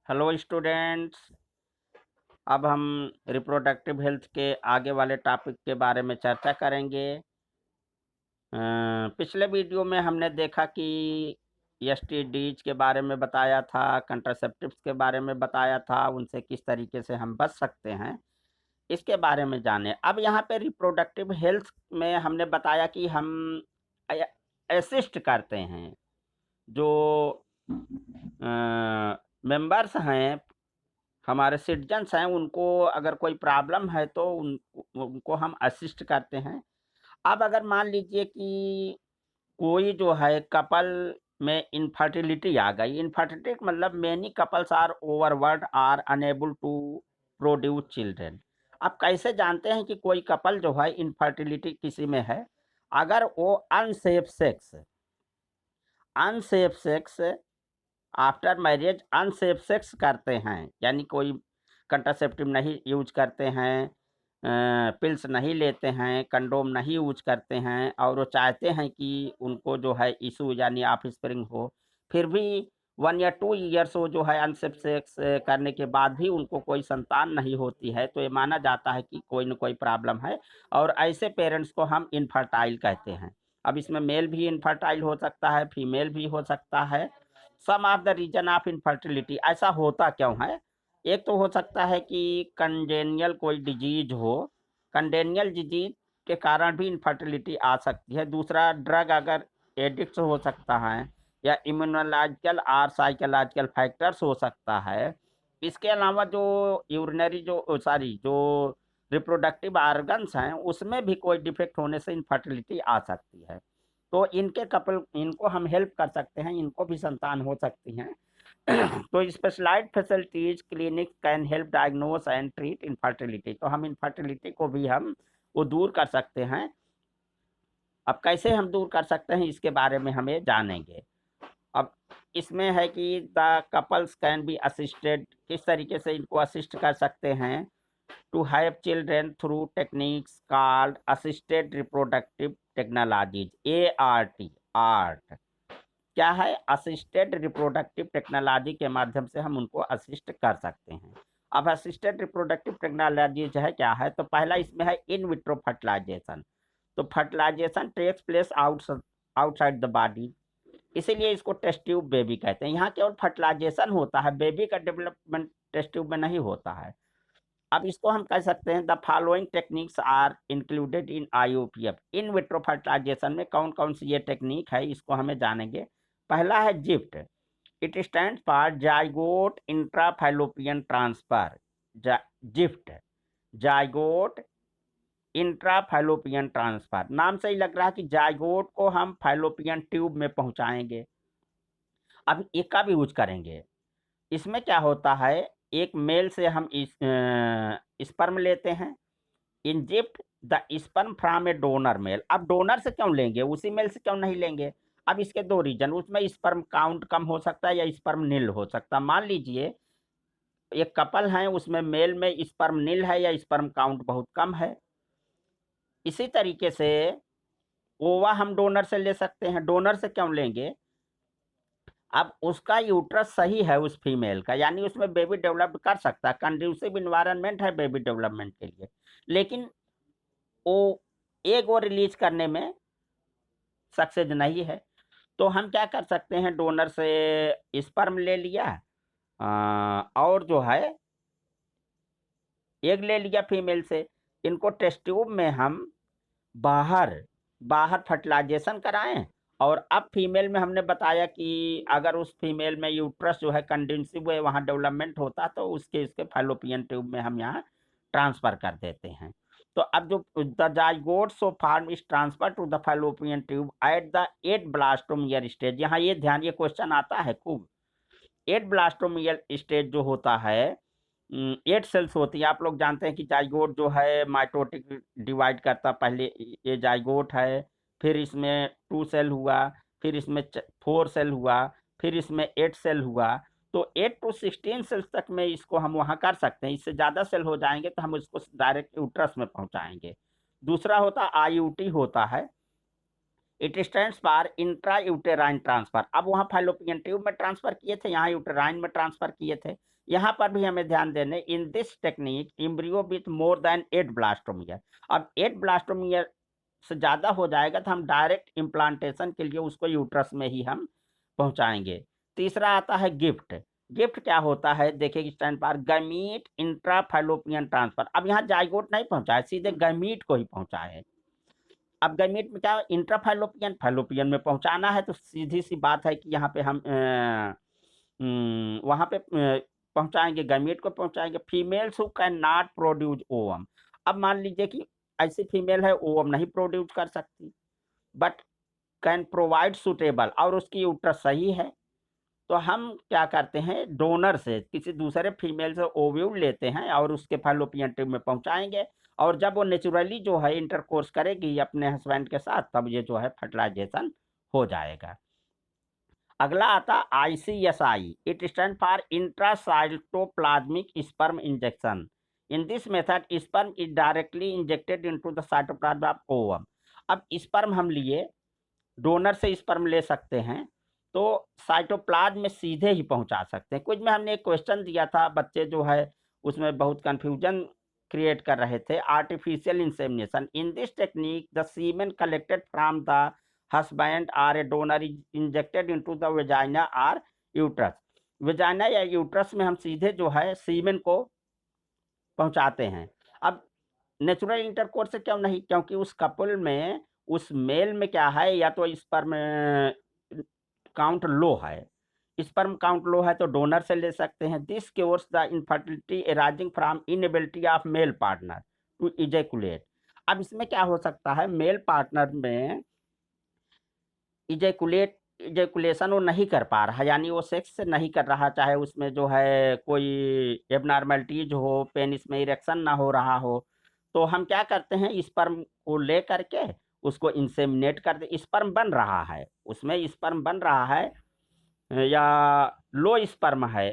Hello students. अब हम reproductive health के आगे वाले टॉपिक के बारे में चर्चा करेंगे। पिछले वीडियो में हमने देखा कि एसटीडीज के बारे में बताया था, कंट्रासेप्टिव्स के बारे में बताया था, उनसे किस तरीके से हम बच सकते हैं इसके बारे में जाने। अब यहाँ पे रिप्रोडक्टिव हेल्थ में हमने बताया कि हम असिस्ट करते हैं जो मेंबर्स हैं, हमारे सिटीजन्स हैं, उनको अगर कोई प्रॉब्लम है तो उनको हम असिस्ट करते हैं। अब अगर मान लीजिए कि कोई जो है कपल में इनफर्टिलिटी आ गई। इनफर्टिलिटी मतलब मेनी कपल्स आर ओवरवर्ड are unable to produce children. अब कैसे जानते हैं कि कोई कपल जो है इनफर्टिलिटी किसी में है? अगर वो unsafe sex after marriage unsafe sex करते हैं, यानी कोई कंट्रासेप्टिव नहीं यूज करते हैं, पिल्स नहीं लेते हैं, कंडोम नहीं यूज करते हैं, और वो चाहते हैं कि उनको जो है इशू यानी ऑफस्प्रिंग हो, फिर भी 1 या 2 ईयर्स वो जो है अनसेफ सेक्स करने के बाद भी उनको कोई संतान नहीं होती है, तो ये माना जाता है कि कोई न कोई प्रॉब्लम है, और ऐसे पेरेंट्स को हम इनफर्टाइल कहते हैं। अब इसमें मेल भी इनफर्टाइल हो सकता है, फीमेल भी हो सकता है। Some of the reason of infertility, ऐसा होता क्यों है? एक तो हो सकता है कि कंजेनियल कोई डिजीज हो, कंडेनियल डिजीज के कारण भी इनफर्टिलिटी आ सकती है। दूसरा, ड्रग अगर एडिक्ट हो सकता है, या इम्यूनोलॉजिकल और साइकोलॉजिकल फैक्टर्स हो सकता है। इसके अलावा जो यूरिनरी जो रिप्रोडक्टिव ऑर्गन्स हैं उसमें भी कोई डिफेक्ट होने से इनफर्टिलिटी आ सकती है। तो इनको हम हेल्प कर सकते हैं, इनको भी संतान हो सकती हैं। तो specialised facilities clinic can help diagnose and treat infertility. तो हम इनफर्टिलिटी को भी हम वो दूर कर सकते हैं। अब कैसे हम दूर कर सकते हैं इसके बारे में हमें जानेंगे। अब इसमें है कि the couples can be assisted, किस तरीके से इनको असिस्ट कर सकते हैं। To have children through techniques called assisted reproductive technologies, ART। क्या है? असिस्टेड रिप्रोडक्टिव टेक्नोलॉजी के माध्यम से हम उनको असिस्ट कर सकते हैं। अब असिस्टेड रिप्रोडक्टिव टेक्नोलॉजी जो है क्या है, तो पहला इसमें है इन विट्रो फर्टिलाइजेशन। तो fertilisation takes place outside the body, इसीलिए इसको टेस्ट ट्यूब बेबी कहते हैं। यहाँ केवल फर्टिलाइजेशन होता है, बेबी का डेवलपमेंट टेस्ट ट्यूब में नहीं होता है। अब इसको हम कह सकते हैं the following techniques are included in IUPF। In vitro fertilisation में कौन कौन सी ये टेक्निक है इसको हमें जानेंगे। पहला है GIFT. It stand for zygote intrafallopian transfer. GIFT, zygote intrafallopian transfer. नाम से ही लग रहा है कि जाइगोट को हम फैलोपियन ट्यूब में पहुंचाएंगे। अब एक का भी यूज करेंगे। इसमें क्या होता है, एक मेल से हम स्पर्म लेते हैं, inject the sperm from a donor male. अब डोनर से क्यों लेंगे, उसी मेल से क्यों नहीं लेंगे? अब इसके दो रीजन, उसमें स्पर्म काउंट कम हो सकता है या स्पर्म नील हो सकता है। मान लीजिए एक कपल है, उसमें मेल में स्पर्म नील है या स्पर्म काउंट बहुत कम है। इसी तरीके से ओवा हम डोनर से ले सकते हैं। डोनर से क्यों लेंगे? अब उसका यूट्रस सही है उस फीमेल का, यानी उसमें बेबी डेवलप कर सकता है, कंड्यूसिव इन्वायरमेंट है बेबी डेवलपमेंट के लिए, लेकिन वो एग वो रिलीज करने में सक्सेस नहीं है। तो हम क्या कर सकते हैं, डोनर से स्पर्म ले लिया, और जो है एग ले लिया फीमेल से। इनको टेस्ट ट्यूब में हम बाहर बाहर फर्टिलाइजेशन कराएं, और अब फीमेल में हमने बताया कि अगर उस फीमेल में यूट्रस जो है कंडेंसिव है, वहाँ डेवलपमेंट होता, तो उसके इसके फैलोपियन ट्यूब में हम यहाँ ट्रांसफर कर देते हैं। तो अब जो the zygote so form is transfer to the fallopian tube at the 8 blastomere stage. यहाँ ये ध्यान, ये क्वेश्चन आता है खूब। 8 ब्लास्टोमियल स्टेज जो होता है, 8 सेल्स होती है। आप लोग जानते हैं कि जाइगोट जो है माइटोटिक डिवाइड करता, पहले ये जाइगोट है, फिर इसमें 2 सेल हुआ, फिर इसमें 4 सेल हुआ, फिर इसमें 8 सेल हुआ। तो 8 to 16 सेल्स तक में इसको हम वहाँ कर सकते हैं। इससे ज़्यादा सेल हो जाएंगे तो हम इसको डायरेक्ट यूट्रस में पहुँचाएंगे। दूसरा होता IUT होता है, it stands for intra uterine transfer. अब वहाँ फैलोपियन ट्यूब में ट्रांसफर किए थे, यहाँ यूटेराइन में ट्रांसफर किए थे। यहाँ पर भी हमें ध्यान देने, इन this technique embryo with more than 8 blastomere. अब 8 ब्लास्टोमियर से ज़्यादा हो जाएगा तो हम डायरेक्ट इम्प्लांटेशन के लिए उसको यूट्रस में ही हम पहुँचाएँगे। तीसरा आता है गिफ्ट। गिफ्ट क्या होता है, देखिए स्टैंड पर गैमीट इंट्राफैलोपियन ट्रांसफर। अब यहाँ जाइगोट नहीं पहुँचा है, सीधे गैमीट को ही पहुँचा है। अब गैमीट में क्या, इंट्राफैलोपियन फैलोपियन में पहुँचाना है, तो सीधी सी बात है कि यहाँ पे हम वहाँ पे पहुँचाएँगे, गैमीट को पहुँचाएँगे। Females who can not produce ovum. अब मान लीजिए कि ऐसी फीमेल है ओवम नहीं प्रोड्यूस कर सकती, बट कैन प्रोवाइड सूटेबल, और उसकी यूट्रस सही है, तो हम क्या करते हैं, डोनर से किसी दूसरे फीमेल से ओव्यूल लेते हैं और उसके फैलोपियन ट्यूब में पहुंचाएंगे, और जब वो नेचुरली जो है इंटरकोर्स करेगी अपने हस्बैंड के साथ, तब ये जो है फर्टिलाइजेशन हो जाएगा। अगला आता ICSI, it stand for intracytoplasmic sperm injection. In this method sperm is directly injected into the cytoplasm of ovum. अब स्पर्म हम लिए, डोनर से स्पर्म ले सकते हैं, तो साइटोप्लाज्म में सीधे ही पहुंचा सकते हैं। कुछ में हमने एक क्वेश्चन दिया था, बच्चे जो है उसमें बहुत कंफ्यूजन क्रिएट कर रहे थे। Artificial insemination, in this technique the semen collected from the husband or a donor is injected into the vagina or uterus. Vagina या यूट्रस में हम सीधे जो है सीमेन को पहुंचाते हैं। अब नेचुरल इंटरकोर्स से क्यों नहीं, क्योंकि उस कपल में, उस मेल में क्या है, या तो स्पर्म काउंट लो है, स्पर्म काउंट लो है तो डोनर से ले सकते हैं। This cures the infertility arising from inability of male partner to ejaculate. अब इसमें क्या हो सकता है, मेल पार्टनर में इजैकुलेशन वो नहीं कर पा रहा, यानी वो सेक्स नहीं कर रहा, चाहे उसमें जो है कोई एबनॉर्मलिटीज हो, पेनिस में इरेक्शन ना हो रहा हो, तो हम क्या करते हैं, स्पर्म को ले करके उसको इंसेमिनेट कर दे। स्पर्म बन रहा है, उसमें स्पर्म बन रहा है, या लो स्पर्म है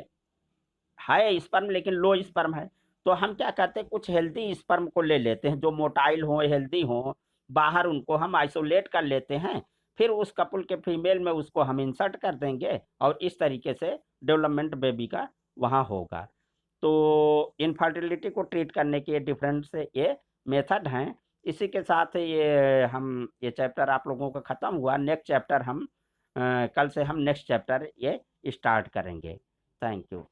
स्पर्म लेकिन लो स्पर्म है, तो हम क्या करते हैं, कुछ हेल्दी स्पर्म को ले लेते हैं जो मोटाइल हो, हेल्दी हो, बाहर उनको हम आइसोलेट कर लेते हैं, फिर उस कपल के फीमेल में उसको हम इंसर्ट कर देंगे, और इस तरीके से डेवलपमेंट बेबी का वहाँ होगा। तो इनफर्टिलिटी को ट्रीट करने के डिफरेंट से ये मेथड हैं। इसी के साथ ये चैप्टर आप लोगों का ख़त्म हुआ। नेक्स्ट चैप्टर हम कल से हम नेक्स्ट चैप्टर ये स्टार्ट करेंगे। Thank you.